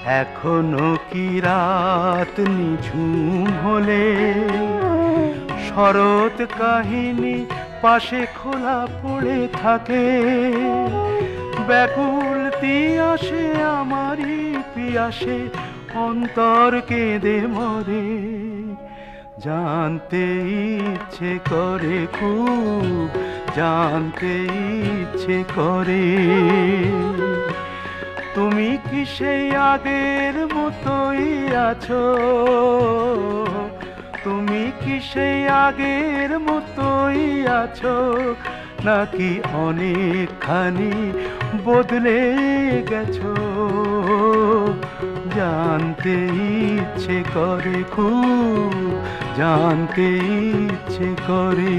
এখনো কি রাত নিঝুম হলে শরৎ কাহিনী পাশে খোলা পড়ে থাকে, ব্যাকুল তিয়াসে আমারই পিয়াসে অন্তর কেঁদে মরে। জানতে ইচ্ছে করে খুব, জানতে ইচ্ছে করে, তুমি কি সেই আগের মতোই আছো? তুমি কি সেই আগের মতোই আছো, নাকি অনেকখানি বদলে গেছো? জানতে ইচ্ছে করে খুব, জানতে ইচ্ছে করে।